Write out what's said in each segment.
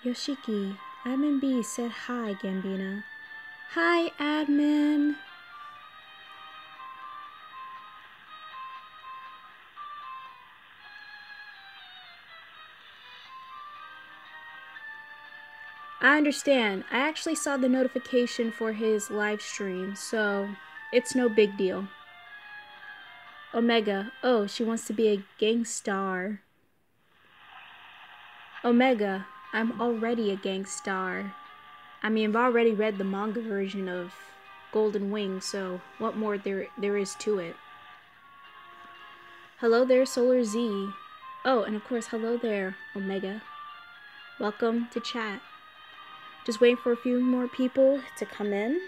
Yoshiki, Admin B said hi, Gambina. Hi, Admin! I understand. I actually saw the notification for his live stream, so it's no big deal. Omega, oh, she wants to be a gangstar. Omega, I'm already a gangstar. I mean, I've already read the manga version of Golden Wing, so what more there is to it. Hello there, Solar Z. Oh, and of course, hello there, Omega. Welcome to chat. Just waiting for a few more people to come in.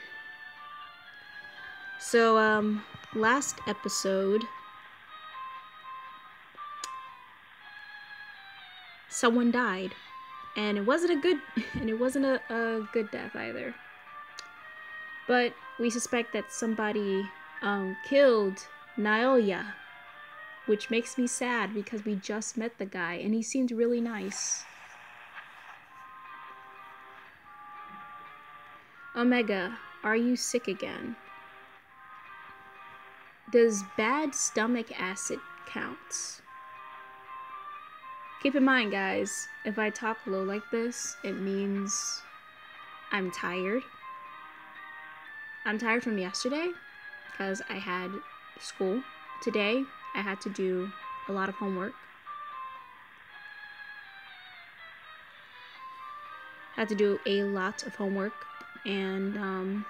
So, last episode, someone died, and it wasn't a good death either. But we suspect that somebody killed Naoya, which makes me sad because we just met the guy and he seemed really nice. Omega, are you sick again? Does bad stomach acid count? Keep in mind, guys, if I talk low like this, it means I'm tired. I'm tired from yesterday because I had school. Today, I had to do a lot of homework. And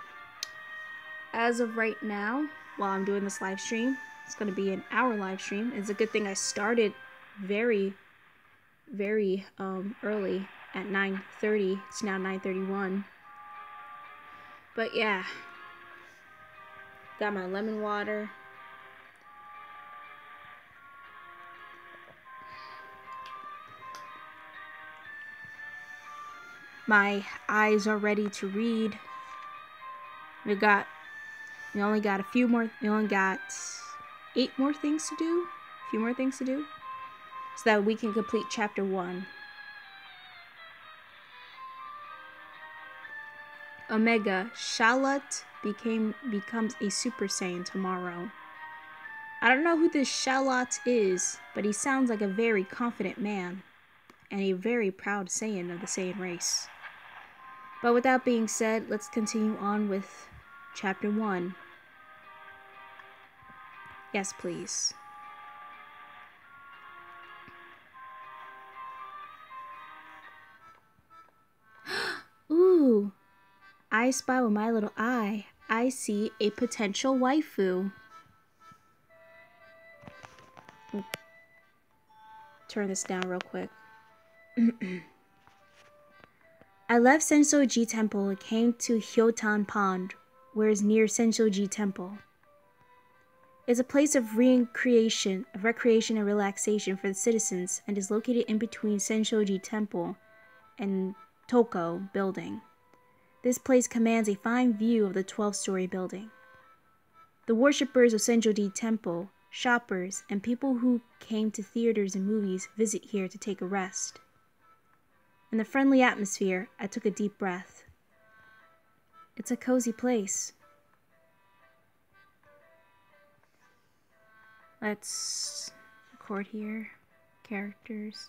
as of right now, while I'm doing this live stream, it's going to be an hour live stream. It's a good thing I started very early at 9:30. It's now 9:31. But yeah, got my lemon water. My eyes are ready to read. We only got 8 more things to do. A few more things to do. So that we can complete chapter 1. Omega, Shalat becomes a Super Saiyan tomorrow. I don't know who this Shalat is, but he sounds like a very confident man, and a very proud Saiyan of the Saiyan race. But with that being said, let's continue on with chapter 1. Yes, please. Ooh, I spy with my little eye. I see a potential waifu. Turn this down real quick. I left Sensoji Temple and came to Hyotan Pond, where is near Sensoji Temple. It's a place of recreation and relaxation for the citizens and is located in between Sensoji Temple and Toko building. This place commands a fine view of the 12-story building. The worshippers of Senjoji Temple, shoppers, and people who came to theaters and movies visit here to take a rest. In the friendly atmosphere, I took a deep breath. It's a cozy place. Let's record here. Characters.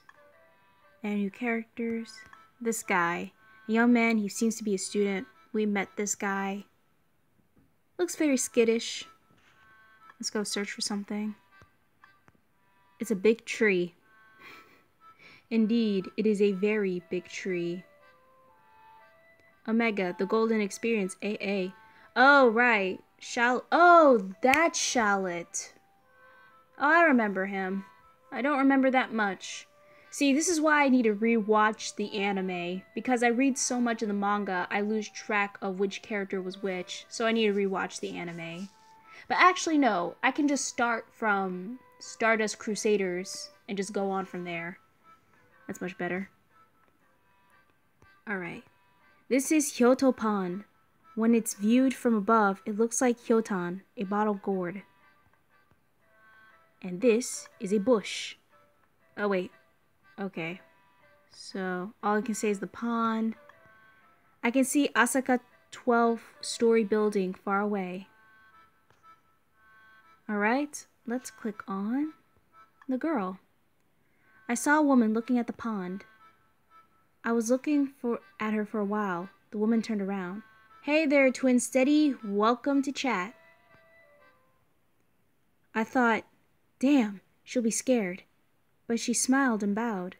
And new characters. This guy. A young man, he seems to be a student. We met this guy. Looks very skittish. Let's go search for something. It's a big tree. Indeed, it is a very big tree. Omega, the Golden Experience, AA. Oh, right. Oh, that's Shallot. Oh, I remember him. I don't remember that much. See, this is why I need to rewatch the anime. Because I read so much of the manga, I lose track of which character was which. So I need to rewatch the anime. But actually, no. I can just start from Stardust Crusaders and just go on from there. That's much better. Alright. This is Hyoto Pond. When it's viewed from above, it looks like Hyotan, a bottle gourd. And this is a bush. Oh, wait. Okay. So all I can say is the pond. I can see Asaka 12-story building far away. Alright, let's click on the girl. I saw a woman looking at the pond. I was looking at her for a while. The woman turned around. Hey there, Twin Steady. Welcome to chat. I thought, damn, she'll be scared. But she smiled and bowed.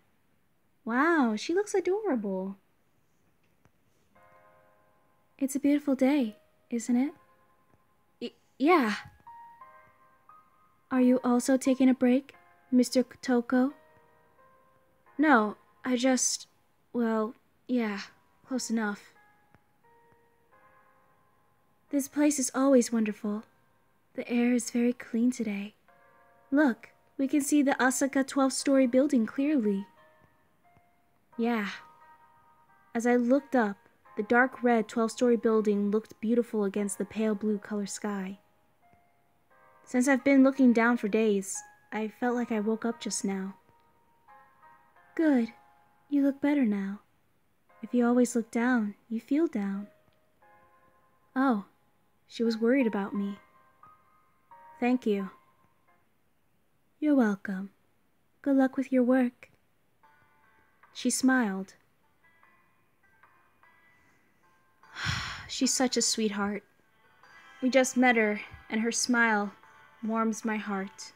Wow, she looks adorable. It's a beautiful day, isn't it? Yeah. Are you also taking a break, Mr. Kotoko? No, well, yeah, close enough. This place is always wonderful. The air is very clean today. Look, we can see the Asaka 12-story building clearly. Yeah. As I looked up, the dark red 12-story building looked beautiful against the pale blue color sky. Since I've been looking down for days, I felt like I woke up just now. Good. You look better now. If you always look down, you feel down. Oh, she was worried about me. Thank you. You're welcome. Good luck with your work. She smiled. She's such a sweetheart. We just met her, and her smile warms my heart.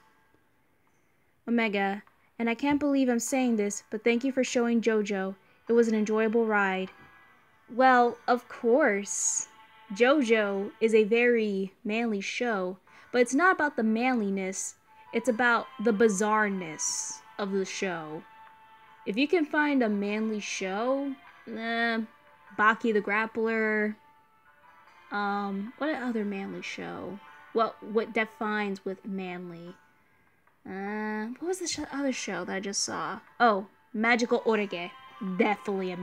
Omega, and I can't believe I'm saying this, but thank you for showing JoJo. It was an enjoyable ride. Well, of course. JoJo is a very manly show, but it's not about the manliness, it's about the bizarreness of the show. If you can find a manly show, Baki the Grappler, what other manly show? Well, what defines with manly? What was the other show that I just saw? Oh, Magical Orege. Definitely a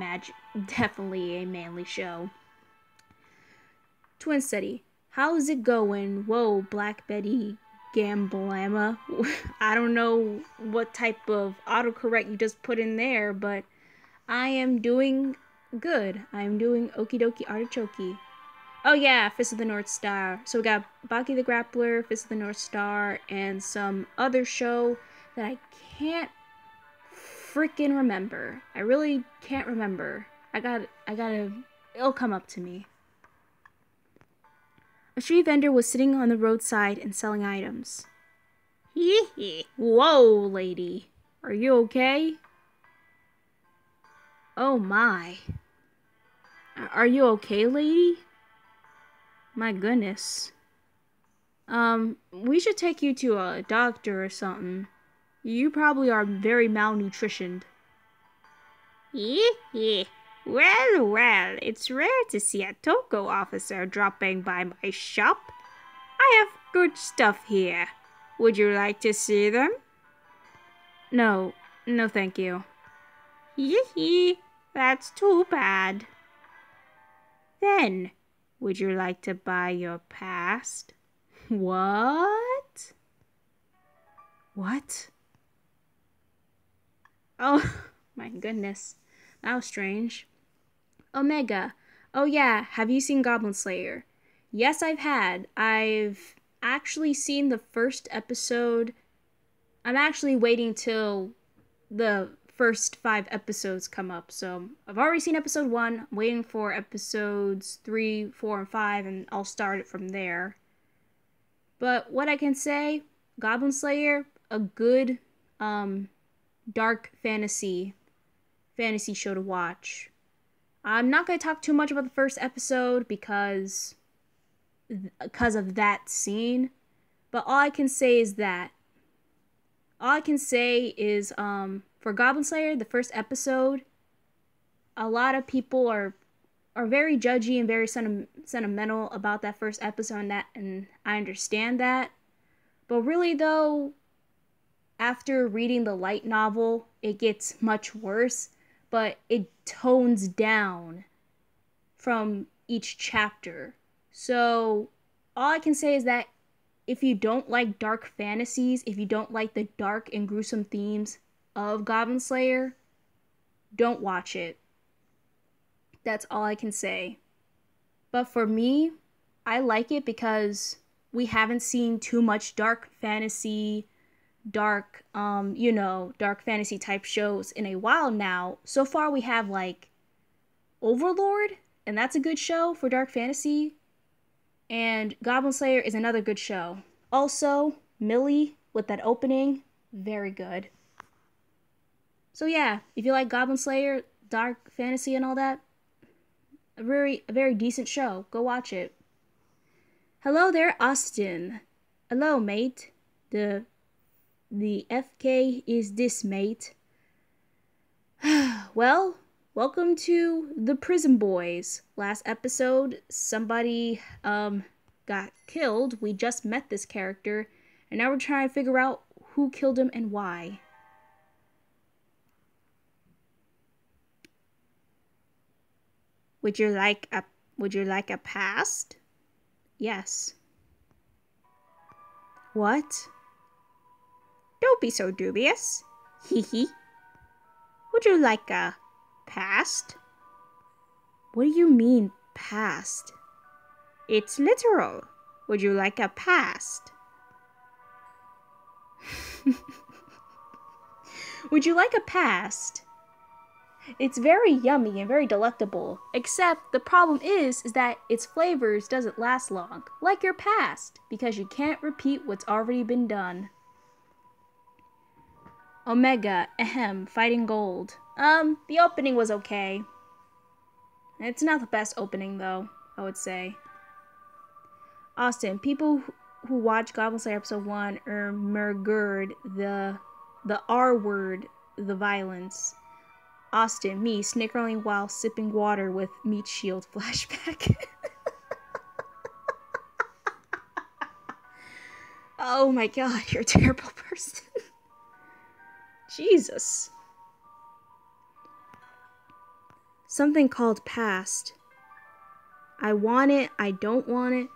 manly show. Twin City, how's it going? Whoa, Black Betty Gamblama. I don't know what type of autocorrect you just put in there, but I am doing good. I am doing okie dokie artichoke. Oh yeah, Fist of the North Star. So we got Baki the Grappler, Fist of the North Star, and some other show that I can't freaking remember. I really can't remember. It'll come up to me. A street vendor was sitting on the roadside and selling items. Hee hee. Whoa, lady. Are you okay? Oh my. Are you okay, lady? My goodness. We should take you to a doctor or something. You probably are very malnutritioned. Hee. Well, it's rare to see a Toko officer dropping by my shop. I have good stuff here. Would you like to see them? No, thank you. Hee, that's too bad. Then, would you like to buy your past? What? What? Oh, my goodness. That was strange. Omega. Oh yeah, have you seen Goblin Slayer? Yes, I've actually seen the first episode. I'm actually waiting till the first 5 episodes come up. So I've already seen episode 1. I'm waiting for episodes 3, 4, and 5, and I'll start it from there. But what I can say, Goblin Slayer, a good dark fantasy show to watch. I'm not going to talk too much about the first episode because of that scene, but all I can say is for Goblin Slayer, the first episode, a lot of people are very judgy and very sentimental about that first episode, and I understand that. But really though, after reading the light novel, it gets much worse, but it tones down from each chapter. So all I can say is that if you don't like dark fantasies, if you don't like the dark and gruesome themes of Goblin Slayer, don't watch it. That's all I can say. But for me, I like it because we haven't seen too much dark fantasy, dark fantasy type shows in a while now. So far we have like Overlord, and that's a good show for dark fantasy. And Goblin Slayer is another good show. Also, Millie with that opening, very good. So yeah, if you like Goblin Slayer, dark fantasy and all that, a very decent show. Go watch it. Hello there, Austin. Hello, mate. The FK is this, mate. Well, welcome to the Prison Boys. Last episode, somebody got killed. We just met this character, and now we're trying to figure out who killed him and why. Would you like a past? Yes. What? Don't be so dubious. Hee hee. Would you like a past? What do you mean, past? It's literal. Would you like a past? Would you like a past? It's very yummy and very delectable, except the problem is that its flavors doesn't last long, like your past, because you can't repeat what's already been done. Omega, ahem, fighting gold. The opening was okay. It's not the best opening though, I would say. Austin, people who watch Goblin Slayer episode 1 are murdered the R word, the violence. Austin, me, snickering while sipping water with meat shield flashback. Oh my god, you're a terrible person. Jesus. Something called past. I want it, I don't want it.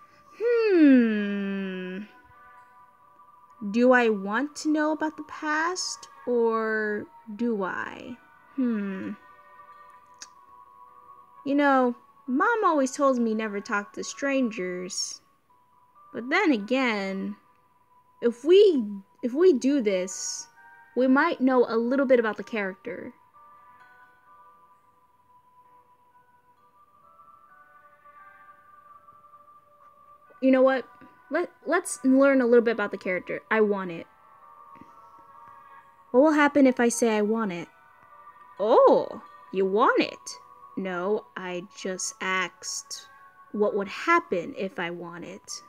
Do I want to know about the past, or do I? You know, Mom always told me never talk to strangers. But then again, if we do this, we might know a little bit about the character. You know what? Let's learn a little bit about the character. I want it. What will happen if I say I want it? Oh, you want it? No, I just asked what would happen if I want it.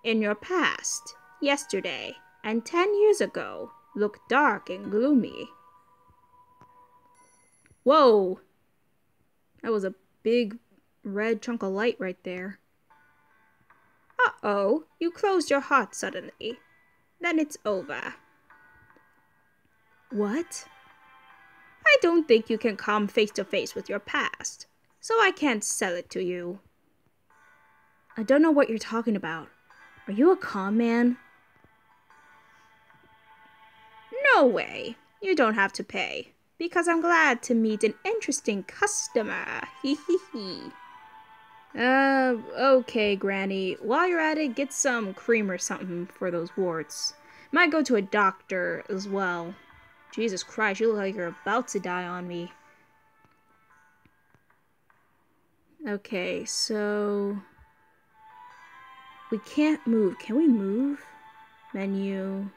In your past, yesterday, and 10 years ago, looked dark and gloomy. Whoa! That was a big red chunk of light right there. Uh-oh, you closed your heart suddenly. Then it's over. What? I don't think you can come face to face with your past, so I can't sell it to you. I don't know what you're talking about. Are you a con man? No way. You don't have to pay, because I'm glad to meet an interesting customer. Hee hee hee. Okay, Granny. While you're at it, get some cream or something for those warts. Might go to a doctor as well. Jesus Christ, you look like you're about to die on me. Okay, so... we can't move. Can we move? Menu.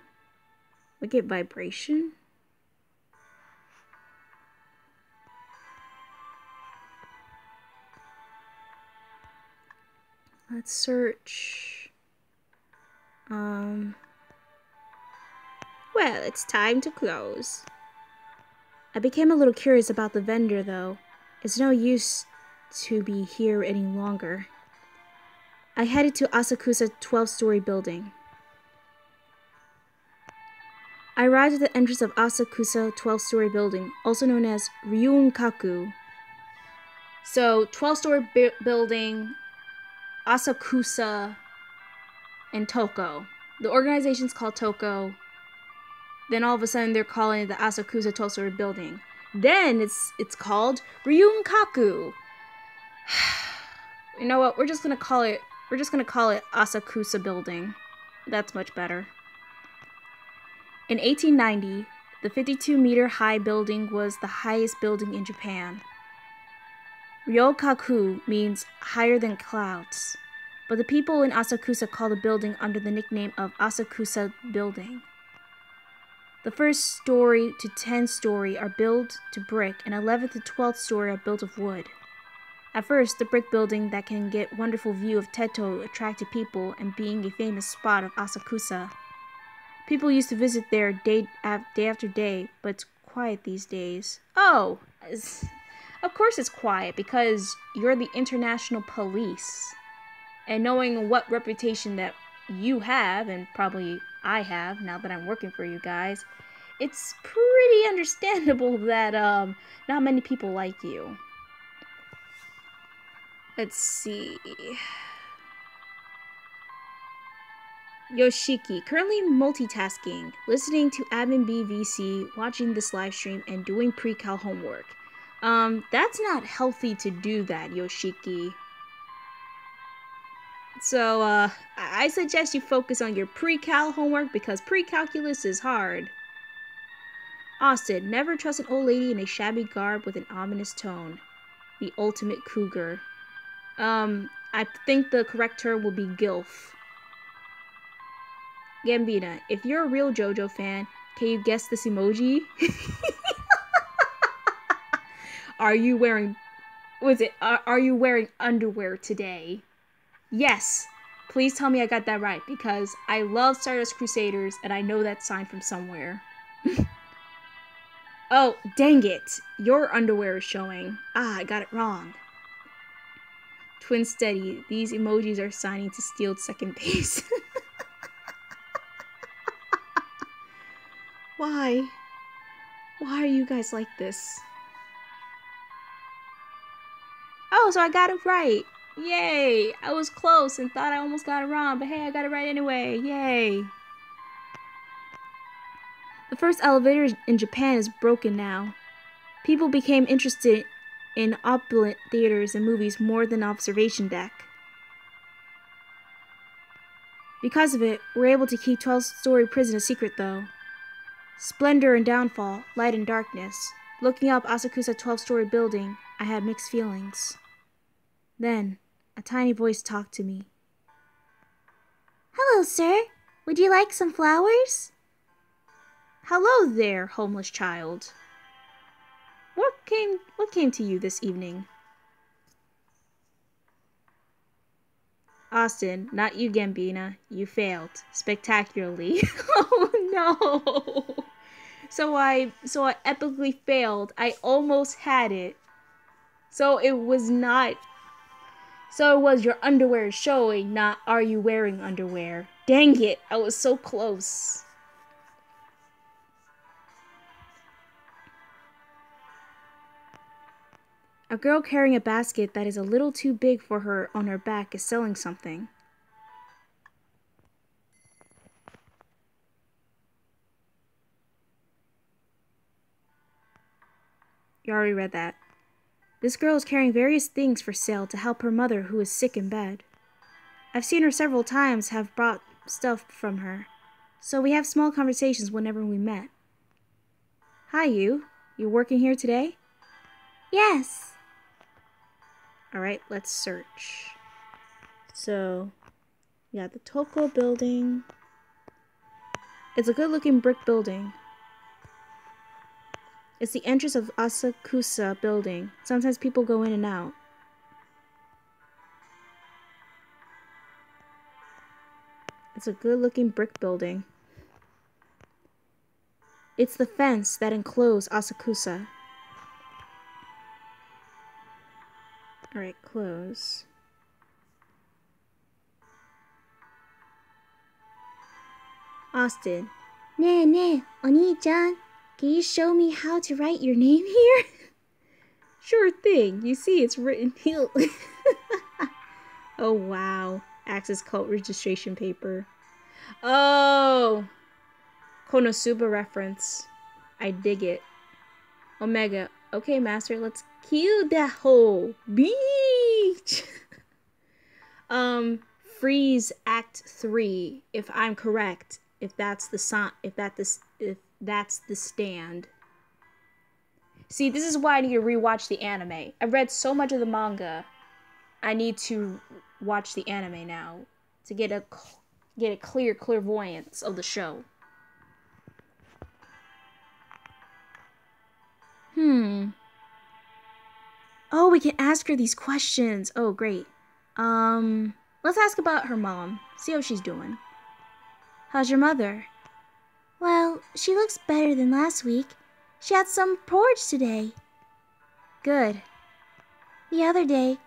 We get vibration? Let's search. Well, it's time to close. I became a little curious about the vendor, though. It's no use to be here any longer. I headed to Asakusa 12-story building. I arrived at the entrance of Asakusa 12-story building, also known as Ryunkaku. So, 12-story building, Asakusa, and Toko. The organization's called Toko. Then all of a sudden they're calling it the Asakusa 12-story building. Then it's called Ryunkaku. You know what? We're just gonna call it Asakusa building. That's much better. In 1890, the 52-meter high building was the highest building in Japan. Ryokaku means higher than clouds, but the people in Asakusa call the building under the nickname of Asakusa Building. The first story to 10th story are built to brick, and 11th to 12th story are built of wood. At first, the brick building that can get wonderful view of Teto attracted people and being a famous spot of Asakusa. People used to visit there day after day, but it's quiet these days. Oh, of course it's quiet because you're the international police. And knowing what reputation that you have, and probably I have now that I'm working for you guys, it's pretty understandable that not many people like you. Let's see. Yoshiki, currently multitasking, listening to Admin BVC, watching this live stream, and doing pre-cal homework. That's not healthy to do that, Yoshiki. So, I suggest you focus on your pre-cal homework because pre-calculus is hard. Austin, never trust an old lady in a shabby garb with an ominous tone. The ultimate cougar. I think the correct term will be gilf. Gambina, if you're a real JoJo fan, can you guess this emoji? Are you wearing underwear today? Yes. Please tell me I got that right because I love Stardust Crusaders and I know that sign from somewhere. Oh, dang it. Your underwear is showing. Ah, I got it wrong. Twin Steady, these emojis are signing to steal second base. Why? Why are you guys like this? Oh, so I got it right. Yay! I was close and thought I almost got it wrong, but hey, I got it right anyway. Yay! The first elevator in Japan is broken now. People became interested in opulent theaters and movies more than observation deck. Because of it, we're able to keep 12-story prison a secret though. Splendor and downfall, light and darkness. Looking up Asakusa 12-story building, I had mixed feelings. Then, a tiny voice talked to me. Hello, sir. Would you like some flowers? Hello there, homeless child. What came to you this evening? Austin, not you, Gambina. You failed spectacularly. Oh no! So I epically failed. I almost had it. So it was your underwear showing, not are you wearing underwear. Dang it, I was so close. A girl carrying a basket that is a little too big for her on her back is selling something. You already read that. This girl is carrying various things for sale to help her mother who is sick in bed. I've seen her several times have brought stuff from her, so we have small conversations whenever we met. Hi, you. You working here today? Yes. Alright, let's search. So, we got the Toko building. It's a good-looking brick building. It's the entrance of Asakusa building. Sometimes people go in and out. It's a good-looking brick building. It's the fence that enclosed Asakusa. Alright, close. Austin. Ne, Oni-chan, can you show me how to write your name here? Sure thing. You see, it's written here. Oh, wow. Access cult registration paper. Oh. Konosuba reference. I dig it. Omega. Okay, master, let's kill that whole beach. Freeze Act 3, if I'm correct. If that's the stand. See, this is why I need to rewatch the anime. I've read so much of the manga. I need to watch the anime now to get a clear clairvoyance of the show. Oh, we can ask her these questions. Oh, great. Let's ask about her mom. See how she's doing. How's your mother? Well, she looks better than last week. She had some porridge today. Good. The other day,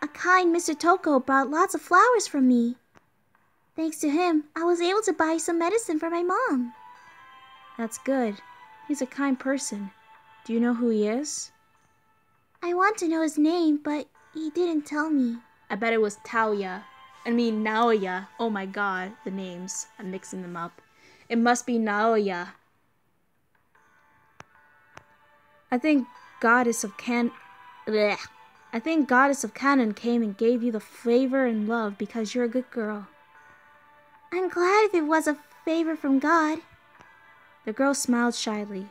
a kind Mr. Toko brought lots of flowers from me. Thanks to him, I was able to buy some medicine for my mom. That's good. He's a kind person. Do you know who he is? I want to know his name, but he didn't tell me. I bet it was Naoya. Oh my god, the names. I'm mixing them up. It must be Naoya. I think Goddess of Canon came and gave you the favor and love because you're a good girl. I'm glad if it was a favor from God. The girl smiled shyly.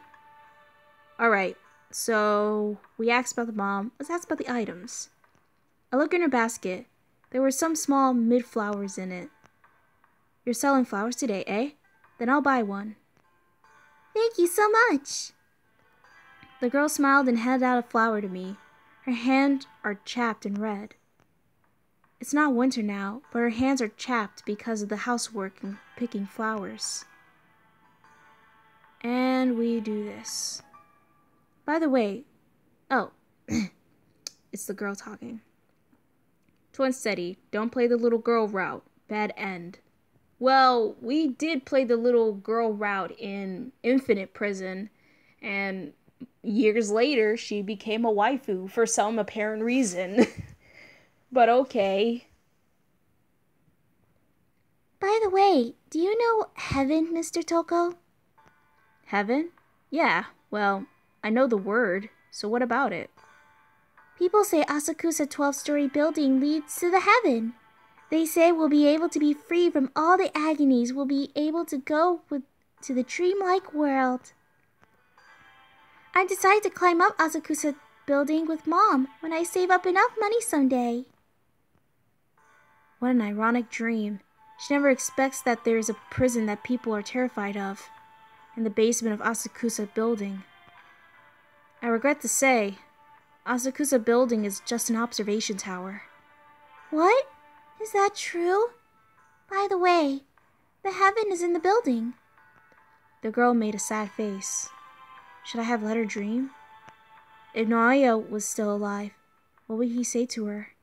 Alright, so we asked about the mom. Let's ask about the items. I looked in her basket. There were some small mid-flowers in it. You're selling flowers today, eh? Then I'll buy one. Thank you so much. The girl smiled and handed out a flower to me. Her hands are chapped and red. It's not winter now, but her hands are chapped because of the housework and picking flowers. And we do this. By the way, oh, it's the girl talking. Twin steady, don't play the little girl route. Bad end. Well, we did play the little girl route in Infinite Prison, and years later, she became a waifu for some apparent reason. But okay. By the way, do you know heaven, Mr. Toko? Heaven? Yeah, well, I know the word, so what about it? People say Asakusa 12-story building leads to the heaven. They say we'll be able to be free from all the agonies. We'll be able to go to the dreamlike world. I decided to climb up Asakusa building with Mom when I save up enough money someday. What an ironic dream. She never expects that there is a prison that people are terrified of in the basement of Asakusa building. I regret to say, Asakusa building is just an observation tower. What? Is that true? By the way, the heaven is in the building. The girl made a sad face. Should I have let her dream? If Naoya was still alive, what would he say to her?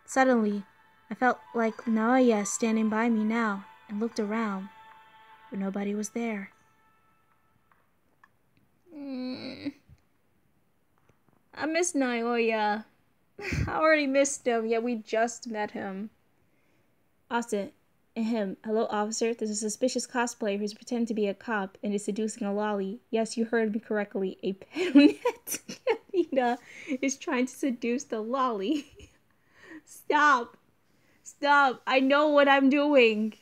Suddenly, I felt like Naoya standing by me now and looked around, but nobody was there. I miss Naoya. I already missed him, yet we just met him. Austin, ahem. Hello, officer. There's a suspicious cosplayer who's pretending to be a cop and is seducing a lolly. Yes, you heard me correctly. A pedonette Nina is trying to seduce the lolly. Stop. Stop. I know what I'm doing.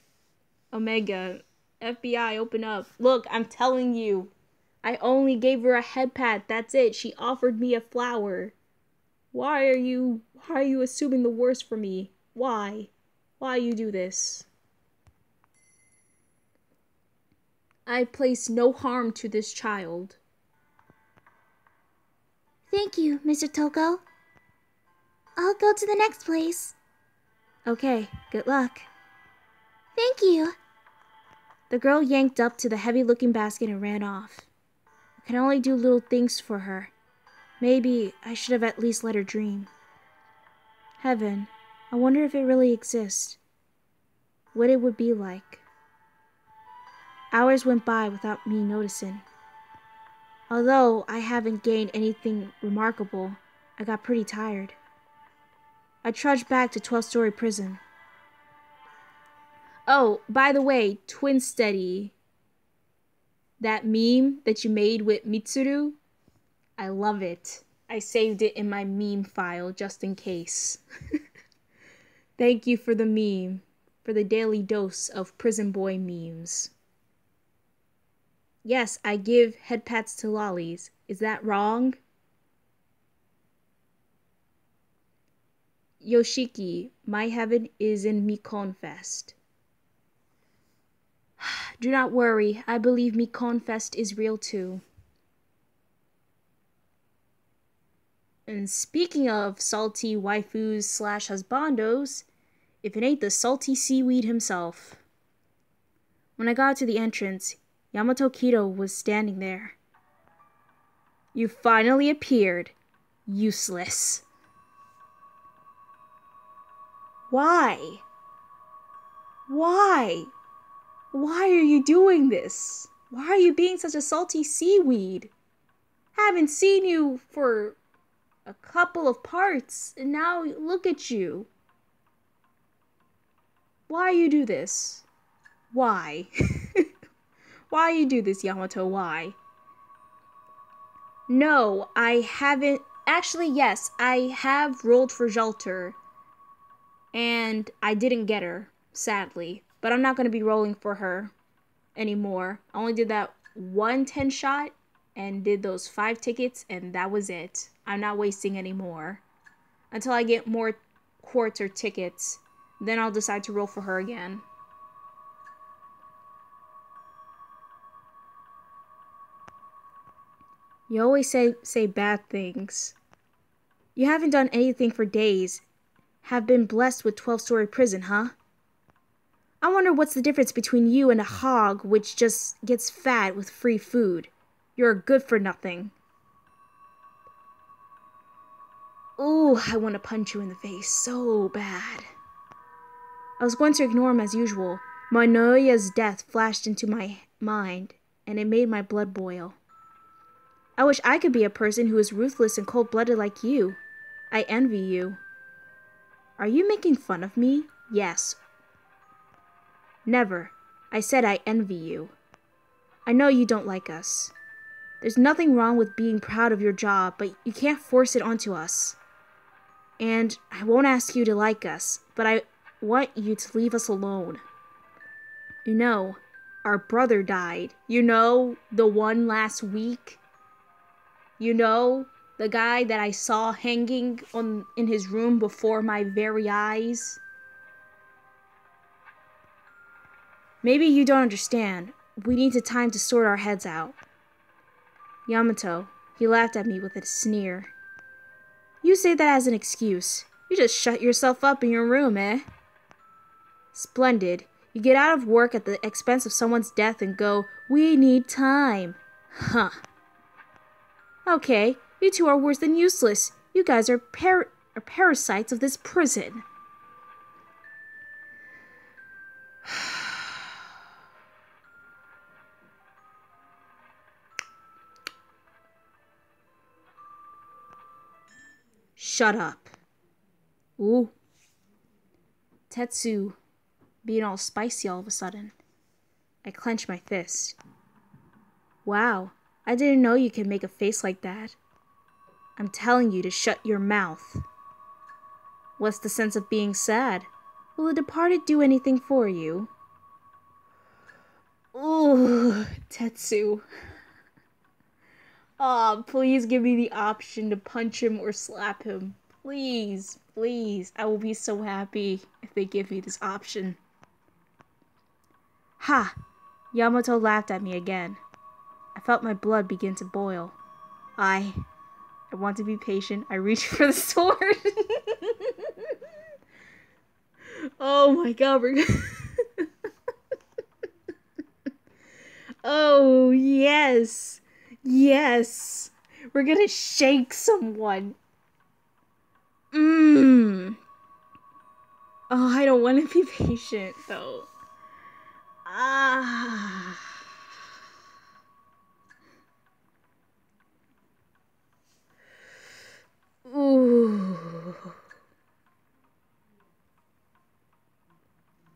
Omega. FBI, open up. Look, I'm telling you. I only gave her a head pat. That's it. She offered me a flower. Why are you assuming the worst for me? Why? Why you do this? I place no harm to this child. Thank you, Mr. Toko. I'll go to the next place. Okay, good luck. Thank you. The girl yanked up to the heavy-looking basket and ran off. I can only do little things for her. Maybe I should have at least let her dream. Heaven, I wonder if it really exists. What it would be like. Hours went by without me noticing. Although I haven't gained anything remarkable, I got pretty tired. I trudged back to 12-story prison. Oh, by the way, Twin Steady. That meme that you made with Mitsuru, I love it. I saved it in my meme file just in case. Thank you for the meme, for the daily dose of prison boy memes. Yes, I give head pats to lollies. Is that wrong? Yoshiki, my heaven is in Mikon Fest. Do not worry, I believe Mikon Fest is real too. And speaking of salty waifus slash husbandos, if it ain't the salty seaweed himself. When I got to the entrance, Yamato Kido was standing there. You finally appeared. Useless. Why? Why? Why are you doing this? Why are you being such a salty seaweed? Haven't seen you for a couple of parts, and now look at you. Why you do this? Why? Why you do this, Yamato? Why? No, I haven't. Actually, yes, I have rolled for Jalter, and I didn't get her, sadly. But I'm not going to be rolling for her anymore. I only did that one 10 shot and did those 5 tickets, and that was it. I'm not wasting any more. Until I get more quarts or tickets, then I'll decide to roll for her again. You always say bad things. You haven't done anything for days. Have been blessed with 12-story prison, huh? I wonder what's the difference between you and a hog which just gets fat with free food. You're good for nothing. Ooh, I want to punch you in the face so bad. I was going to ignore him as usual. My Naoya's death flashed into my mind, and it made my blood boil. I wish I could be a person who is ruthless and cold-blooded like you. I envy you. Are you making fun of me? Yes. Never. I said I envy you. I know you don't like us. There's nothing wrong with being proud of your job, but you can't force it onto us. And I won't ask you to like us, but I want you to leave us alone. You know, our brother died. You know, the one last week. You know, the guy that I saw hanging in his room before my very eyes. Maybe you don't understand. We need the time to sort our heads out. Yamato, he laughed at me with a sneer. You say that as an excuse. You just shut yourself up in your room, eh? Splendid. You get out of work at the expense of someone's death and go, we need time. Huh. Okay, you two are worse than useless. You guys are parasites of this prison. Shut up. Ooh. Tetsu being all spicy all of a sudden. I clenched my fist. Wow, I didn't know you could make a face like that. I'm telling you to shut your mouth. What's the sense of being sad? Will the departed do anything for you? Ooh, Tetsu. Aw, please give me the option to punch him or slap him. Please, please. I will be so happy if they give me this option. Ha! Yamato laughed at me again. I felt my blood begin to boil. I want to be patient. I reached for the sword. Oh my god, Oh, yes. Yes. We're gonna shake someone. Oh, I don't want to be patient, though. Ah. Ooh.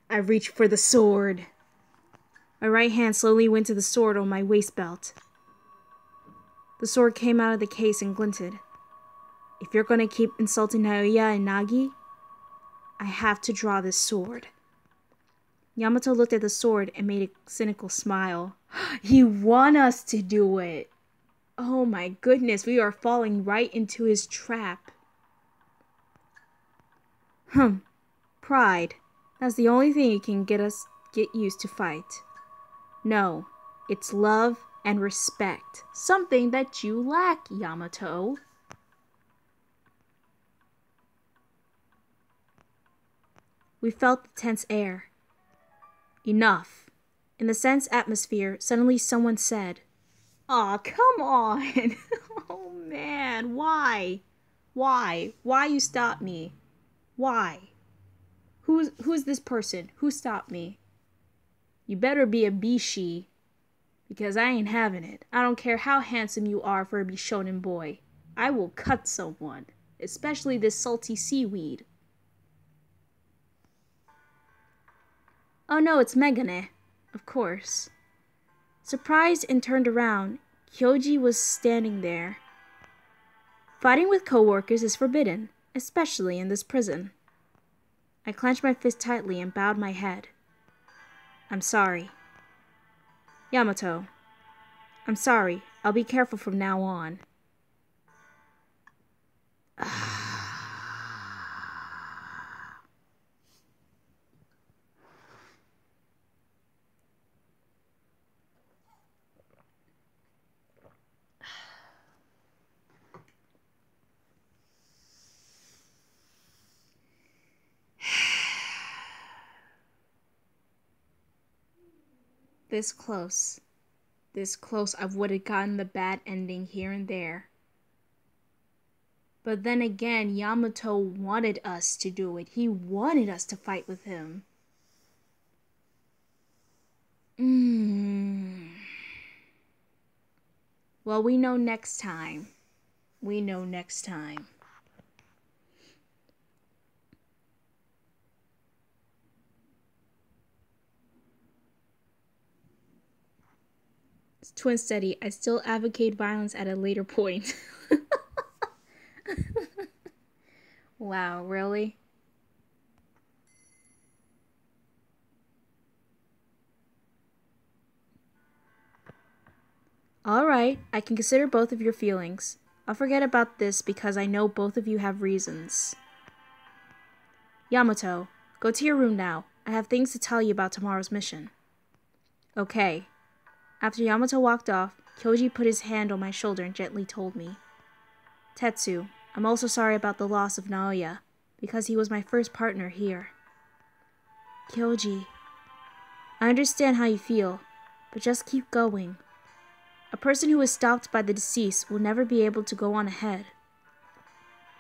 I reach for the sword. My right hand slowly went to the sword on my waist belt. The sword came out of the case and glinted. If you're gonna keep insulting Naoya and Nagi, I have to draw this sword. Yamato looked at the sword and made a cynical smile. He want us to do it. Oh my goodness, we are falling right into his trap. Pride. That's the only thing you can get used to fight. No, it's love and respect. Something that you lack, Yamato. We felt the tense air. Enough. In the tense atmosphere, suddenly someone said, "Aw, come on." Oh man, why? Why you stop me? Why? Who's this person? Who stopped me? You better be a Bishi, because I ain't having it. I don't care how handsome you are for a Bishonen boy. I will cut someone, especially this salty seaweed. Oh no, it's Megane. Of course. Surprised and turned around, Kyoji was standing there. Fighting with coworkers is forbidden, especially in this prison. I clenched my fist tightly and bowed my head. I'm sorry. Yamato. I'm sorry. I'll be careful from now on. This close. This close, I would have gotten the bad ending here and there. But then again, Yamato wanted us to do it. He wanted us to fight with him. Well, we know next time. We know next time. Twin Steady, I still advocate violence at a later point. Wow, really? Alright, I can consider both of your feelings. I'll forget about this because I know both of you have reasons. Yamato, go to your room now. I have things to tell you about tomorrow's mission. Okay. After Yamato walked off, Kyoji put his hand on my shoulder and gently told me, Tetsu, I'm also sorry about the loss of Naoya, because he was my first partner here. Kyoji, I understand how you feel, but just keep going. A person who is stopped by the deceased will never be able to go on ahead.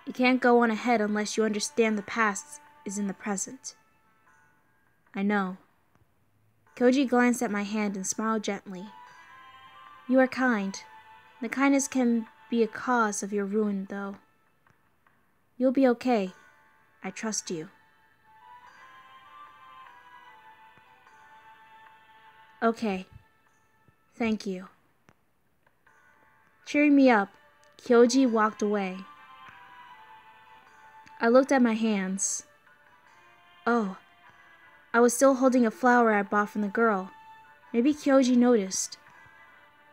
You can't go on ahead unless you understand the past is in the present. I know. Kyoji glanced at my hand and smiled gently. You are kind. The kindness can be a cause of your ruin, though. You'll be okay. I trust you. Okay. Thank you. Cheering me up, Kyoji walked away. I looked at my hands. Oh, I was still holding a flower I bought from the girl. Maybe Kyoji noticed.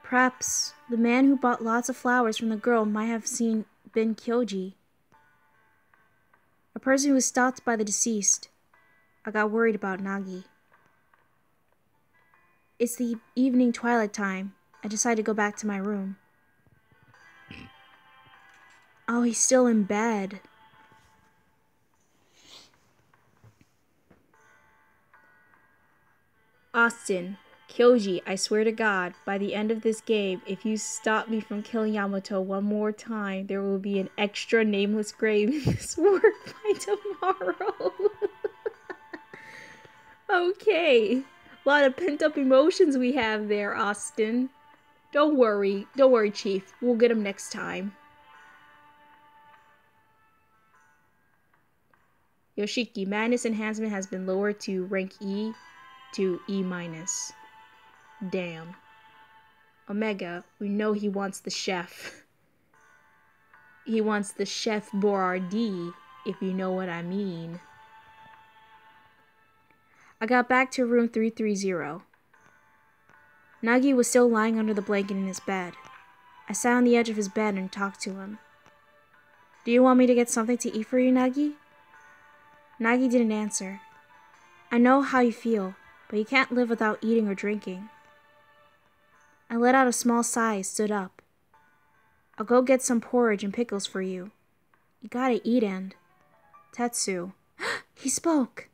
Perhaps the man who bought lots of flowers from the girl might have been Kyoji. A person who was stopped by the deceased. I got worried about Nagi. It's the evening twilight time. I decided to go back to my room. Oh, he's still in bed. Austin, Kyoji, I swear to God, by the end of this game, if you stop me from killing Yamato one more time, there will be an extra nameless grave in this work by tomorrow. Okay. A lot of pent-up emotions we have there, Austin. Don't worry, Chief. We'll get him next time. Yoshiki, Madness Enhancement has been lowered to rank E to E-. Damn. Omega, we know he wants the chef. He wants the Chef Boyardee, if you know what I mean. I got back to room 330. Nagi was still lying under the blanket in his bed. I sat on the edge of his bed and talked to him. Do you want me to get something to eat for you, Nagi? Nagi didn't answer. I know how you feel, but you can't live without eating or drinking. I let out a small sigh and stood up. I'll go get some porridge and pickles for you. You gotta eat, and... Tetsu. He spoke!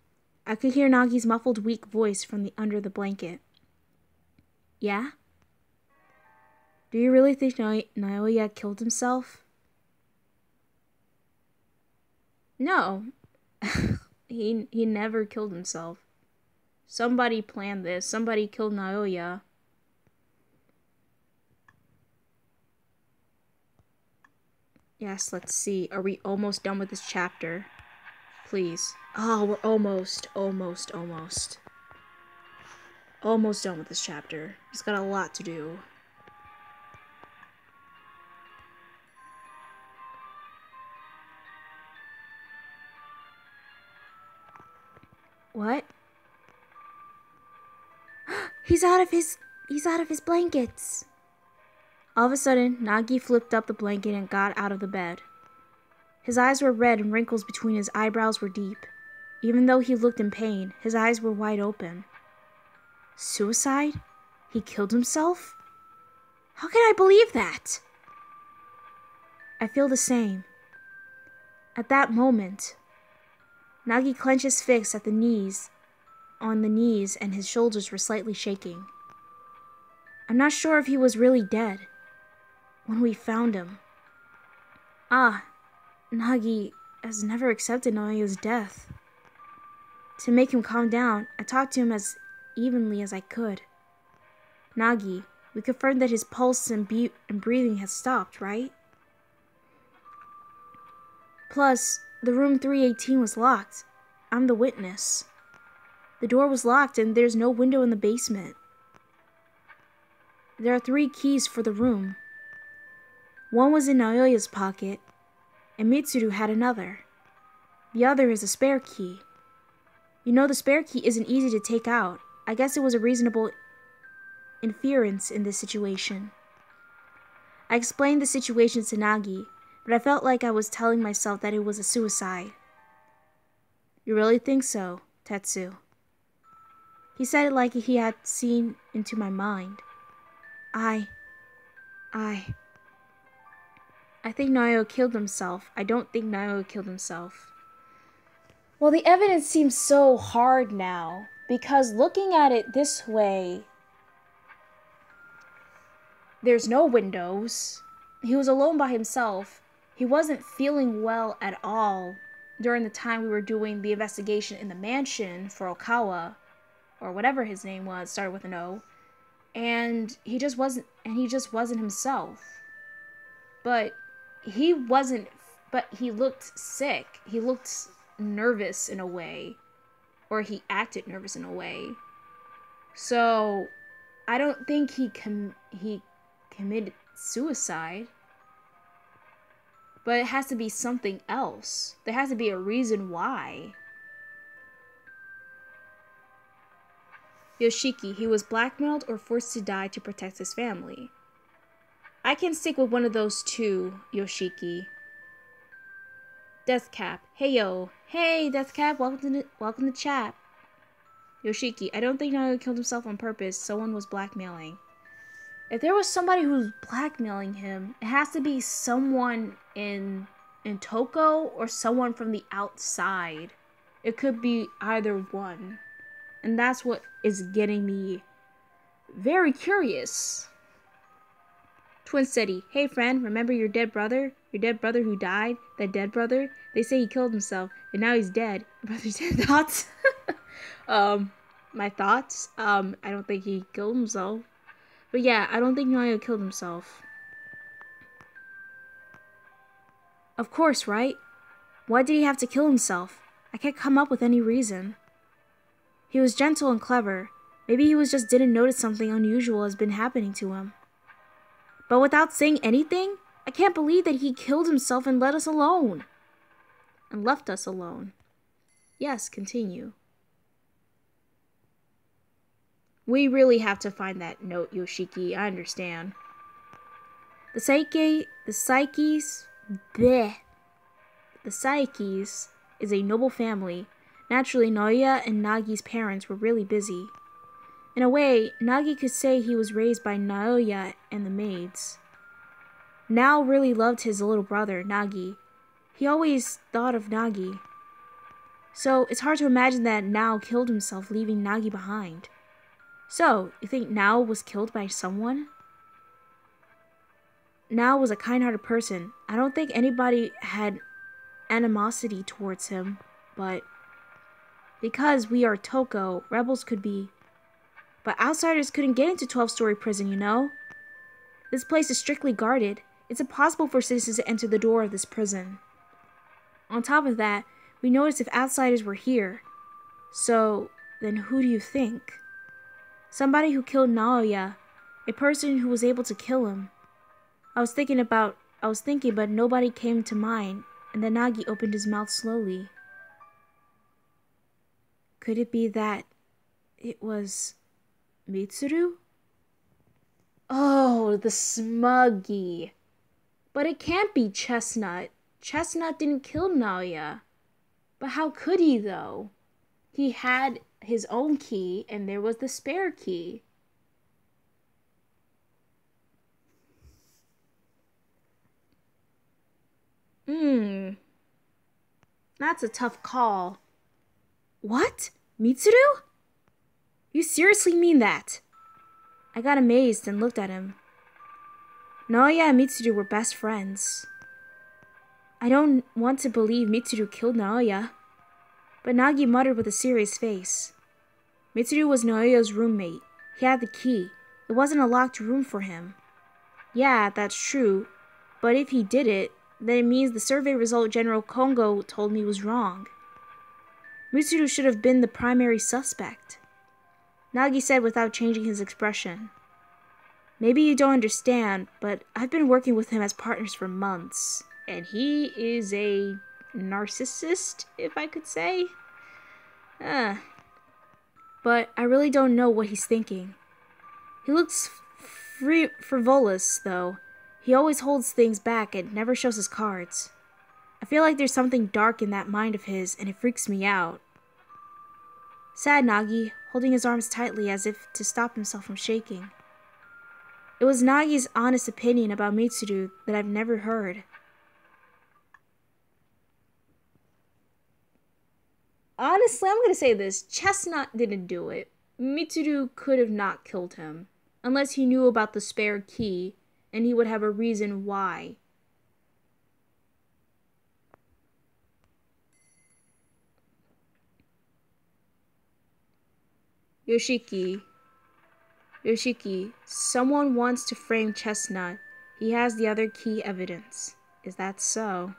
I could hear Nagi's muffled, weak voice from under the blanket. Yeah? Do you really think Naoya killed himself? No. He never killed himself. Somebody planned this. Somebody killed Naoya. Yes, let's see. Are we almost done with this chapter? Please. Oh, we're almost done with this chapter. He's got a lot to do. What? He's out of his blankets. All of a sudden, Nagi flipped up the blanket and got out of the bed. His eyes were red and wrinkles between his eyebrows were deep. Even though he looked in pain, his eyes were wide open. Suicide? He killed himself? How can I believe that? I feel the same. At that moment, Nagi clenched his fists on the knees, and his shoulders were slightly shaking. I'm not sure if he was really dead when we found him. Nagi has never accepted Naoya's death. To make him calm down, I talked to him as evenly as I could. Nagi, we confirmed that his pulse and breathing had stopped, right? Plus, the room 318 was locked. I'm the witness. The door was locked and there's no window in the basement. There are 3 keys for the room. One was in Naoya's pocket, and Mitsuru had another. The other is a spare key. You know, the spare key isn't easy to take out. I guess it was a reasonable inference in this situation. I explained the situation to Nagi, but I felt like I was telling myself that it was a suicide. You really think so, Tetsu? He said it like he had seen into my mind. I think Naoya killed himself. I don't think Naoya killed himself. Well, the evidence seems so hard now, because looking at it this way, there's no windows. He was alone by himself. He wasn't feeling well at all during the time we were doing the investigation in the mansion for Okawa, or whatever his name was, started with an O. And he just wasn't himself. But he looked sick. He looked nervous in a way, or he acted nervous in a way. So I don't think he committed suicide. But it has to be something else. There has to be a reason why. Yoshiki, he was blackmailed or forced to die to protect his family. I can stick with one of those two, Yoshiki. Deathcap, hey yo. Hey, Deathcap, welcome to chat. Yoshiki, I don't think Naoya killed himself on purpose. Someone was blackmailing. If there was somebody who's blackmailing him, it has to be someone in Toko or someone from the outside. It could be either one. And that's what is getting me very curious. Twin City, hey friend, remember your dead brother? Your dead brother who died? That dead brother? They say he killed himself, and now he's dead. Your brother's dead. Thoughts? My thoughts? I don't think he killed himself. But yeah, I don't think Naoya killed himself. Of course, right? Why did he have to kill himself? I can't come up with any reason. He was gentle and clever. Maybe he was just didn't notice something unusual has been happening to him. But without saying anything, I can't believe that he killed himself and let us alone. And left us alone. Yes, continue. We really have to find that note, Yoshiki. I understand. The Saekis is a noble family. Naturally, Naoya and Nagi's parents were really busy. In a way, Nagi could say he was raised by Naoya and the maids. Nao really loved his little brother, Nagi. He always thought of Nagi. So, it's hard to imagine that Nao killed himself, leaving Nagi behind. So, you think Nao was killed by someone? Nao was a kind-hearted person. I don't think anybody had animosity towards him, but because we are Toko, rebels could be. But outsiders couldn't get into 12-story prison, you know? This place is strictly guarded. It's impossible for citizens to enter the door of this prison. On top of that, we noticed if outsiders were here. So, then who do you think? Somebody who killed Naoya. A person who was able to kill him. I was thinking, but nobody came to mind, and then Nagi opened his mouth slowly. Could it be that it was Mitsuru? Oh, the smuggy. But it can't be Chestnut. Chestnut didn't kill Naoya. But how could he, though? He had his own key, and there was the spare key. That's a tough call. What? Mitsuru? You seriously mean that? I got amazed and looked at him. Naoya and Mitsuru were best friends. I don't want to believe Mitsuru killed Naoya. But Nagi muttered with a serious face. Mitsuru was Naoya's roommate. He had the key. It wasn't a locked room for him. Yeah, that's true. But if he did it, then it means the survey result General Kongo told me was wrong. Mitsuru should have been the primary suspect. Nagi said without changing his expression. Maybe you don't understand, but I've been working with him as partners for months. And he is a narcissist, if I could say. But I really don't know what he's thinking. He looks frivolous, though. He always holds things back and never shows his cards. I feel like there's something dark in that mind of his, and it freaks me out. Sad Nagi, holding his arms tightly as if to stop himself from shaking. It was Nagi's honest opinion about Mitsuru that I've never heard. Honestly, I'm going to say this. Chestnut didn't do it. Mitsuru could have not killed him. Unless he knew about the spare key, and he would have a reason why. Yoshiki, someone wants to frame Chestnut. He has the other key evidence. Is that so?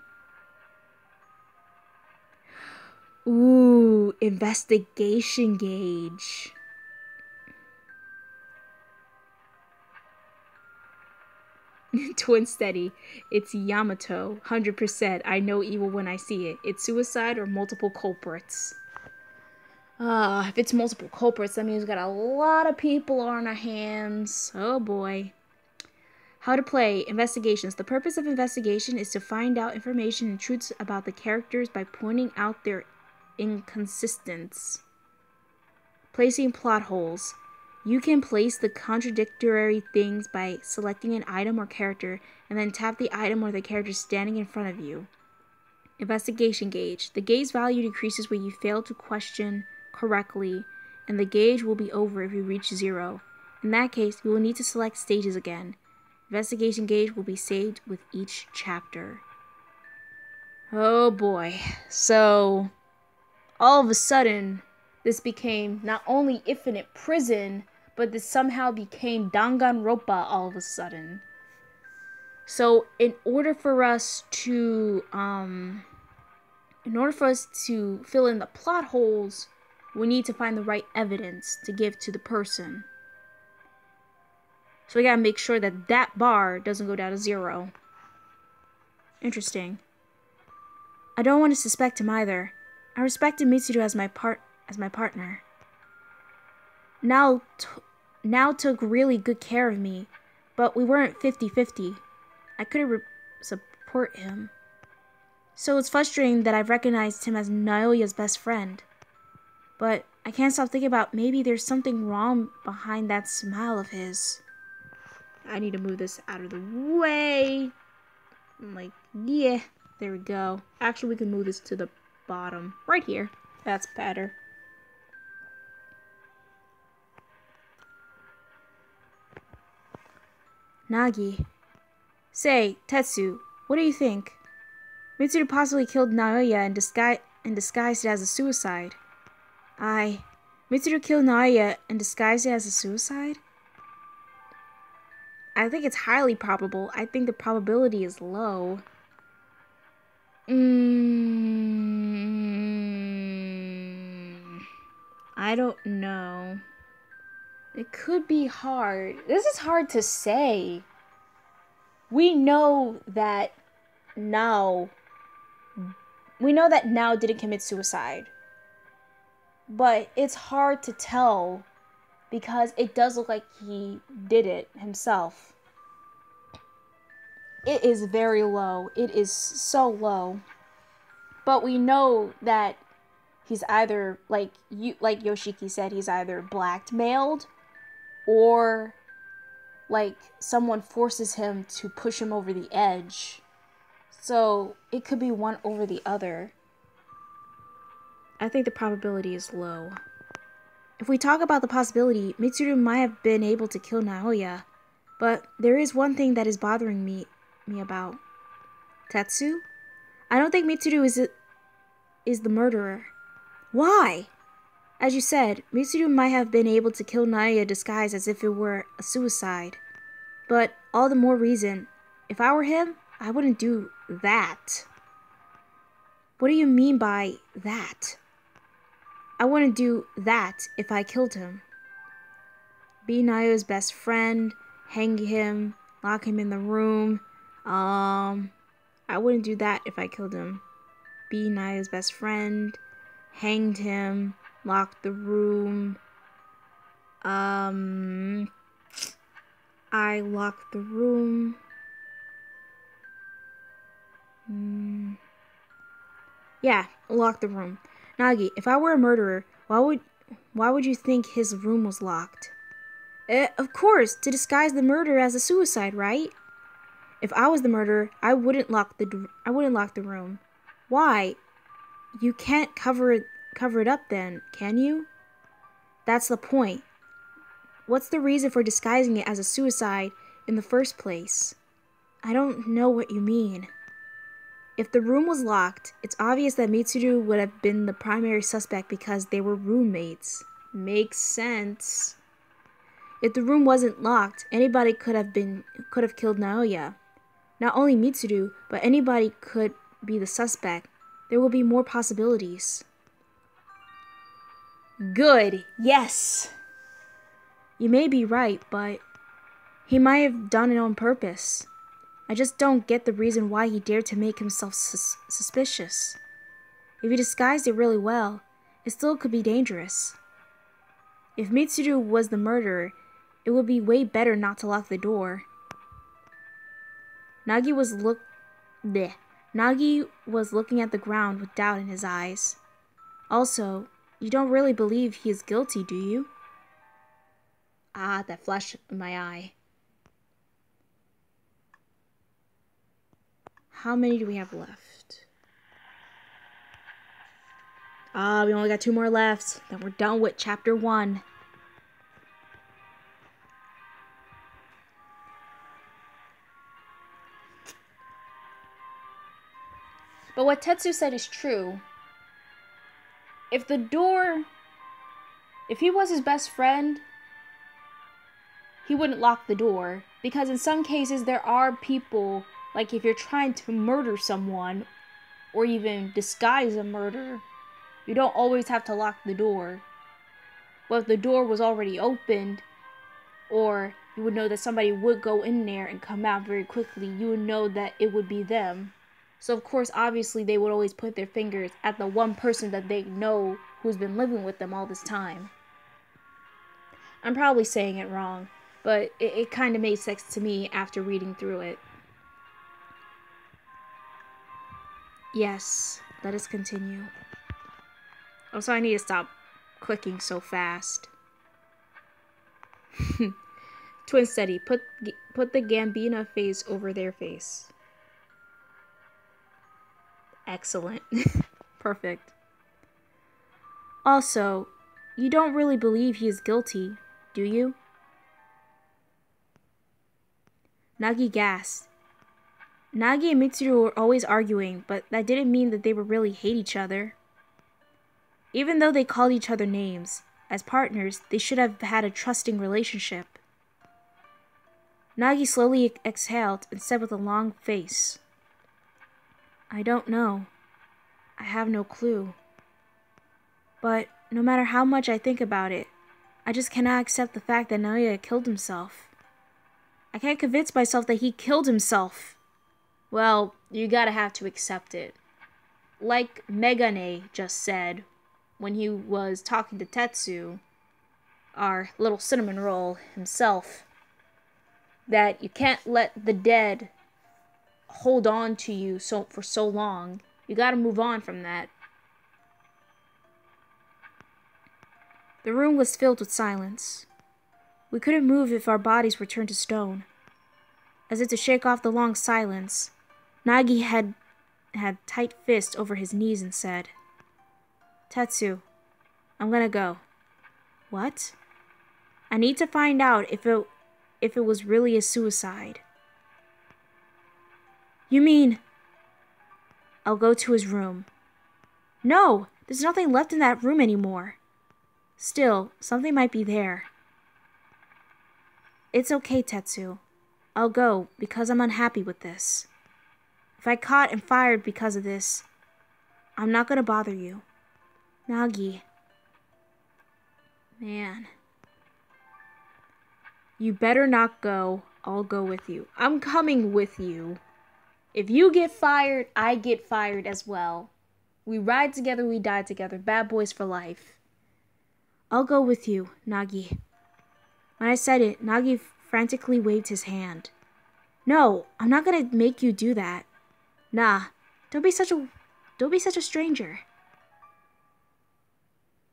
Ooh, investigation gauge. Twin steady. It's Yamato. 100%. I know evil when I see it. It's suicide or multiple culprits. If it's multiple culprits, that means we've got a lot of people on our hands. Oh boy. How to play. Investigations. The purpose of investigation is to find out information and truths about the characters by pointing out their inconsistencies. Placing plot holes. You can place the contradictory things by selecting an item or character and then tap the item or the character standing in front of you. Investigation gauge. The gauge value decreases when you fail to question correctly, and the gauge will be over if you reach 0. In that case, you will need to select stages again. Investigation gauge will be saved with each chapter. Oh boy. So, all of a sudden, this became not only infinite prison, but this somehow became Danganronpa all of a sudden. So, in order for us to fill in the plot holes, we need to find the right evidence to give to the person. So we gotta make sure that that bar doesn't go down to 0. Interesting. I don't want to suspect him either. I respected Mitsuru as my partner. Now took really good care of me, but we weren't 50-50. I couldn't support him. So it's frustrating that I've recognized him as Naoya's best friend. But I can't stop thinking about maybe there's something wrong behind that smile of his. I need to move this out of the way. I'm like, yeah, there we go. Actually, we can move this to the bottom. Right here. That's better. Nagi. Say, Tetsu, what do you think? Mitsuru possibly killed Naoya and disguised it as a suicide. Mitsuru killed Naoya and disguised it as a suicide? I think it's highly probable. I think the probability is low. I don't know. It could be hard. This is hard to say. We know that Nao didn't commit suicide. But it's hard to tell because it does look like he did it himself. It is very low. It is so low. But we know that he's either, like Yoshiki said, he's either blackmailed or like someone forces him to push him over the edge. So it could be one over the other. I think the probability is low. If we talk about the possibility, Mitsuru might have been able to kill Naoya. But there is one thing that is bothering me about. Tetsu? I don't think Mitsuru is the murderer. Why? As you said, Mitsuru might have been able to kill Naoya disguised as if it were a suicide. But all the more reason, if I were him, I wouldn't do that. What do you mean by that? I wouldn't do that if I killed him. Be Naoya's best friend, hang him, lock him in the room. I wouldn't do that if I killed him. Be Naoya's best friend, hanged him, locked the room. I locked the room. Yeah, lock the room. Nagi, if I were a murderer, why would you think his room was locked? Of course, to disguise the murder as a suicide, right? If I was the murderer, I wouldn't lock the room. Why? You can't cover it up then, can you? That's the point. What's the reason for disguising it as a suicide in the first place? I don't know what you mean. If the room was locked, it's obvious that Mitsuru would have been the primary suspect because they were roommates. Makes sense. If the room wasn't locked, anybody could have killed Naoya. Not only Mitsuru, but anybody could be the suspect. There will be more possibilities. Good. Yes. You may be right, but he might have done it on purpose. I just don't get the reason why he dared to make himself suspicious. If he disguised it really well, it still could be dangerous. If Mitsuru was the murderer, it would be way better not to lock the door. Nagi was looking at the ground with doubt in his eyes. Also, you don't really believe he is guilty, do you? Ah, that flash in my eye. How many do we have left? We only got 2 more left. Then we're done with chapter 1. But what Tetsu said is true. If he was his best friend, he wouldn't lock the door. Because in some cases there are people, like if you're trying to murder someone, or even disguise a murder, You don't always have to lock the door. But if the door was already opened, or you would know that somebody would go in there and come out very quickly, you would know that it would be them. So of course, obviously, they would always put their fingers at the one person that they know who's been living with them all this time. I'm probably saying it wrong, but it kind of made sense to me after reading through it. Yes, let us continue. Also, I need to stop clicking so fast. Twin steady, put the Gambina face over their face. Excellent. Perfect. Also, you don't really believe he is guilty, do you? Nagi gasped. Nagi and Mitsuru were always arguing, but that didn't mean that they would really hate each other. Even though they called each other names, as partners, they should have had a trusting relationship. Nagi slowly exhaled and said with a long face, I don't know. I have no clue. But no matter how much I think about it, I just cannot accept the fact that Naoya killed himself. I can't convince myself that he killed himself. Well, you gotta have to accept it. Like Megane just said when he was talking to Tetsu, our little cinnamon roll himself, that you can't let the dead hold on to you for so long. You gotta move on from that. The room was filled with silence. We couldn't move if our bodies were turned to stone. As if to shake off the long silence, Nagi had tight fists over his knees and said, Tetsu, I'm gonna go. What? I need to find out if it was really a suicide. You mean... I'll go to his room. No, there's nothing left in that room anymore. Still, something might be there. It's okay, Tetsu. I'll go because I'm unhappy with this. If I caught and fired because of this, I'm not gonna bother you. Nagi. Man. You better not go. I'll go with you. I'm coming with you. If you get fired, I get fired as well. We ride together, we die together. Bad boys for life. I'll go with you, Nagi. When I said it, Nagi frantically waved his hand. No, I'm not gonna make you do that. Nah, don't be such a stranger.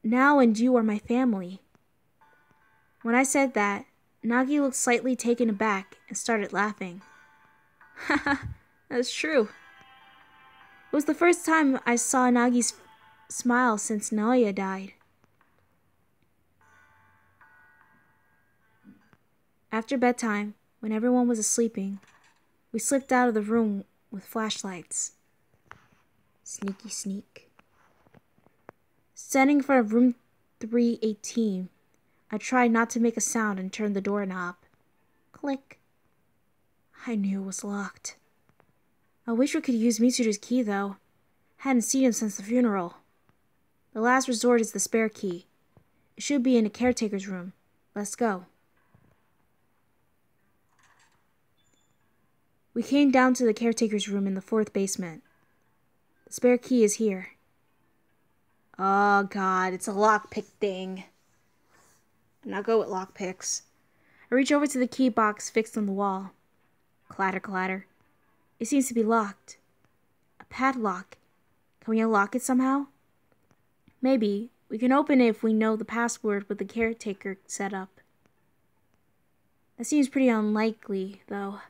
Now and you are my family. When I said that, Nagi looked slightly taken aback and started laughing. Haha, that's true. It was the first time I saw Nagi's smile since Naoya died. After bedtime, when everyone was sleeping, we slipped out of the room with flashlights. Sneaky sneak. Standing in front of room 318, I tried not to make a sound and turned the doorknob. Click. I knew it was locked. I wish we could use Mitsuru's key, though. Hadn't seen him since the funeral. The last resort is the spare key. It should be in the caretaker's room. Let's go. We came down to the caretaker's room in the 4th basement. The spare key is here. Oh god, it's a lockpick thing. I'm not good with lockpicks. I reach over to the key box fixed on the wall. Clatter, clatter. It seems to be locked. A padlock. Can we unlock it somehow? Maybe. We can open it if we know the password with the caretaker set up. That seems pretty unlikely, though.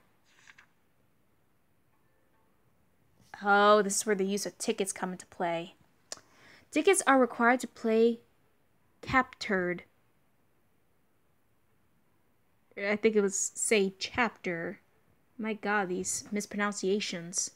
Oh, this is where the use of tickets come into play. Tickets are required to play captured. I think it was say chapter. My god, these mispronunciations.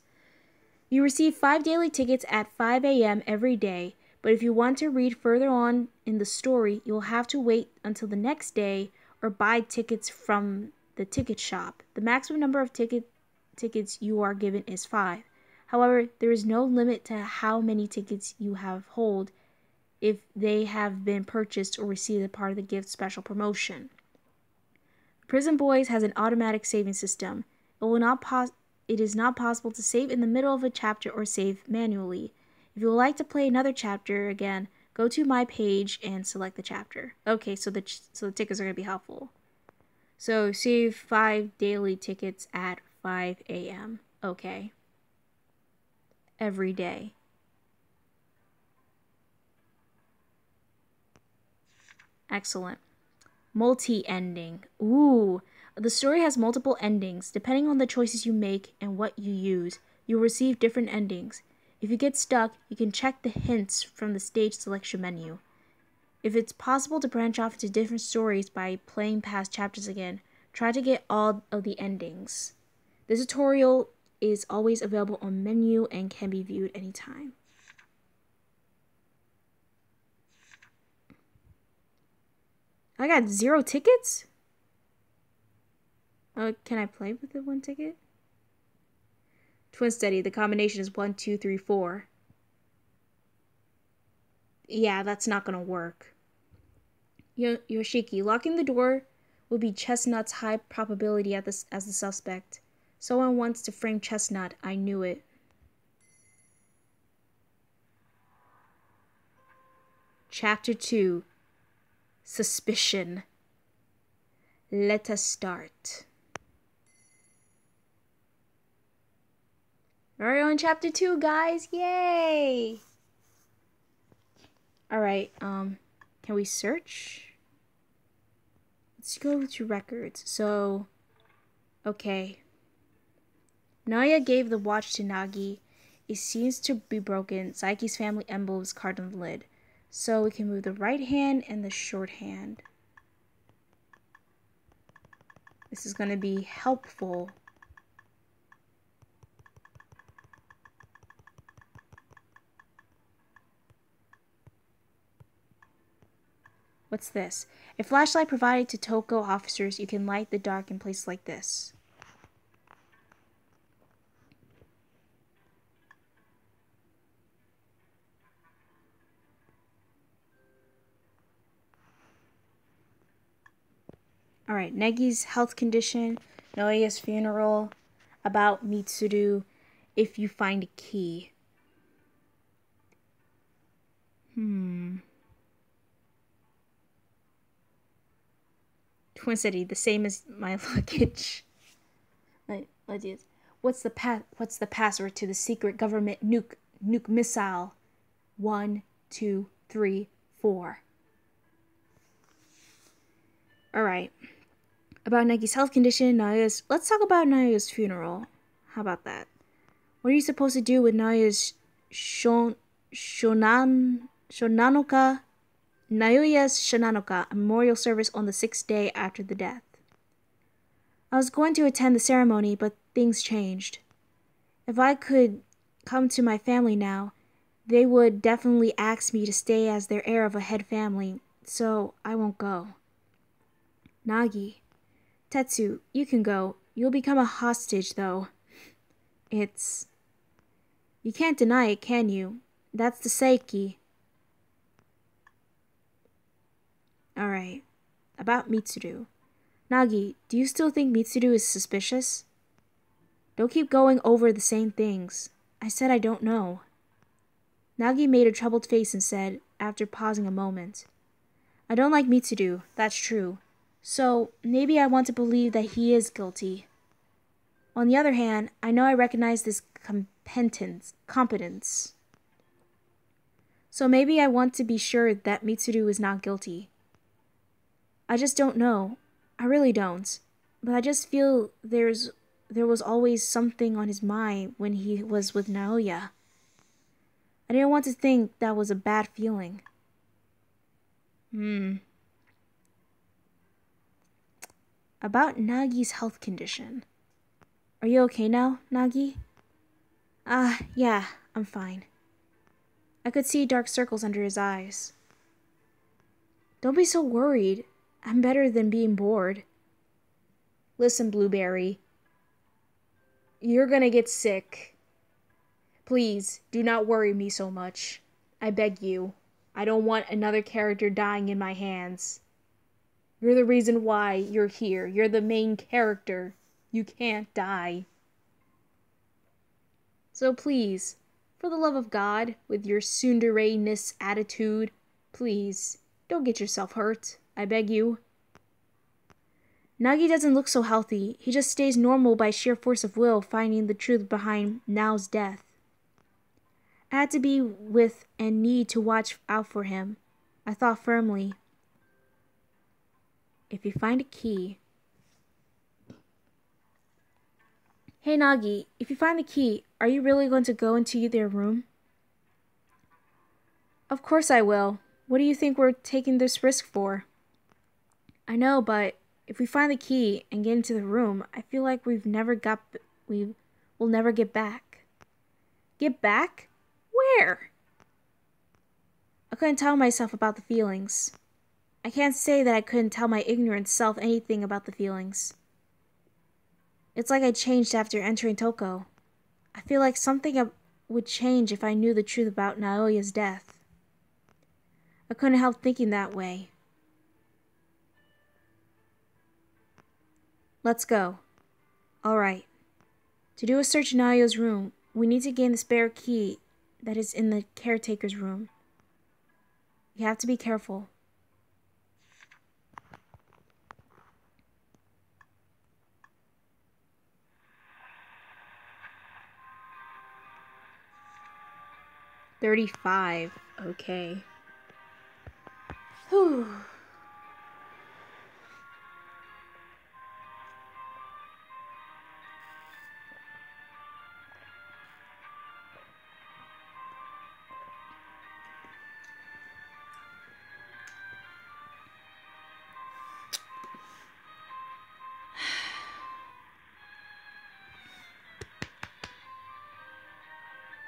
You receive 5 daily tickets at 5 a.m. every day, but if you want to read further on in the story, you will have to wait until the next day or buy tickets from the ticket shop. The maximum number of tickets you are given is 5. However, there is no limit to how many tickets you have hold if they have been purchased or received as part of the gift special promotion. Prison Boys has an automatic saving system. It is not possible to save in the middle of a chapter or save manually. If you would like to play another chapter again, go to my page and select the chapter. Okay, so the tickets are going to be helpful. So save 5 daily tickets at 5 a.m. Okay. Every day. Excellent. Multi-ending. Ooh. The story has multiple endings. Depending on the choices you make and what you use, you'll receive different endings. If you get stuck, you can check the hints from the stage selection menu. If it's possible to branch off into different stories by playing past chapters again, try to get all of the endings. This tutorial is always available on menu and can be viewed anytime. I got 0 tickets? Can I play with the 1 ticket? Twin Steady, the combination is 1, 2, 3, 4. Yeah, that's not gonna work. Yoshiki, locking the door will be Chestnut's high probability as the suspect. Someone wants to frame Chestnut. I knew it. Chapter 2. Suspicion. Let us start. Alright, on chapter 2, guys. Yay! Alright, can we search? Let's go to records. So, okay. Naoya gave the watch to Nagi. It seems to be broken. Saeki's family emblem is carved on the lid. So we can move the right hand and the short hand. This is going to be helpful. What's this? A flashlight provided to Toko officers. You can light the dark in places like this. Alright, Negi's health condition, Naoya's funeral, about Mitsuru, if you find a key. Twin City, the same as my luggage. Let's use. What's the password to the secret government nuke missile? 1, 2, 3, 4. Alright. About Negi's health condition, let's talk about Naoya's funeral. How about that? What are you supposed to do with Naoya's Naoya's Shonanoka, a memorial service on the 6th day after the death? I was going to attend the ceremony, but things changed. If I could come to my family now, they would definitely ask me to stay as their heir of a head family, so I won't go. Nagi. Tetsu, you can go. You'll become a hostage, though. You can't deny it, can you? That's the Saeki. Alright. About Mitsuru. Nagi, do you still think Mitsuru is suspicious? Don't keep going over the same things. I said I don't know. Nagi made a troubled face and said, after pausing a moment, I don't like Mitsuru, that's true. So, maybe I want to believe that he is guilty. On the other hand, I know I recognize this competence. So maybe I want to be sure that Mitsuru is not guilty. I just don't know. I really don't. But I just feel there was always something on his mind when he was with Naoya. I didn't want to think that was a bad feeling. About Nagi's health condition. Are you okay now, Nagi? Yeah, I'm fine. I could see dark circles under his eyes. Don't be so worried. I'm better than being bored. Listen, Blueberry. You're gonna get sick. Please, do not worry me so much. I beg you. I don't want another character dying in my hands. You're the reason why you're here. You're the main character. You can't die. So please, for the love of God, with your tsundere-ness attitude, please, don't get yourself hurt. I beg you. Nagi doesn't look so healthy. He just stays normal by sheer force of will, finding the truth behind Nao's death. I had to be with and need to watch out for him. I thought firmly, if you find a key... Hey Nagi, if you find the key, are you really going to go into their room? Of course I will. What do you think we're taking this risk for? I know, but if we find the key and get into the room, I feel like we'll never get back. Get back? Where? I couldn't tell myself about the feelings. I can't say that I couldn't tell my ignorant self anything about the feelings. It's like I changed after entering Toko. I feel like something would change if I knew the truth about Naoya's death. I couldn't help thinking that way. Let's go. Alright. To do a search in Naoya's room, we need to gain the spare key that is in the caretaker's room. You have to be careful. $35. Okay. Whew.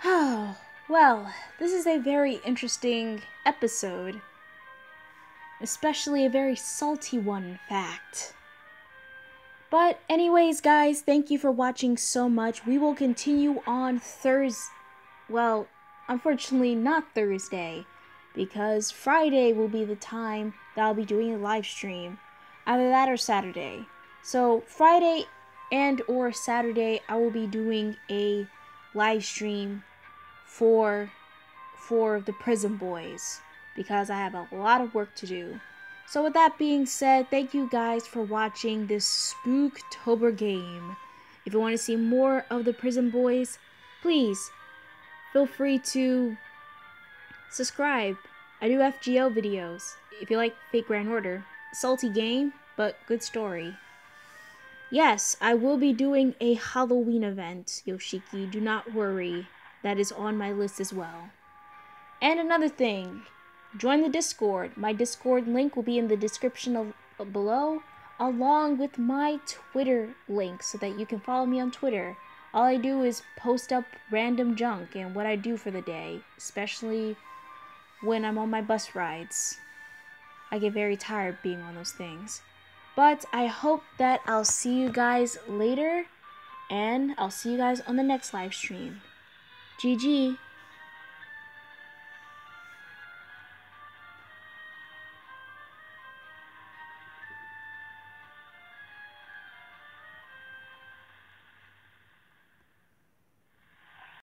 Oh, well, this is a very interesting episode. Especially a very salty one, in fact. But anyways, guys, thank you for watching so much. We will continue on Thursday. Well, unfortunately not Thursday, because Friday will be the time that I'll be doing a live stream. Either that or Saturday. So Friday and or Saturday, I will be doing a live stream for the Prison Boys, because I have a lot of work to do. So with that being said, thank you guys for watching this Spooktober game. If you want to see more of the Prison Boys, please feel free to subscribe. I do FGO videos. If you like Fate Grand Order, salty game, but good story. Yes, I will be doing a Halloween event, Yoshiki. Do not worry. That is on my list as well. And another thing, join the Discord. My Discord link will be in the description below, along with my Twitter link, so that you can follow me on Twitter. All I do is post up random junk and what I do for the day, especially when I'm on my bus rides. I get very tired being on those things. But I hope that I'll see you guys later, and I'll see you guys on the next live stream. GG.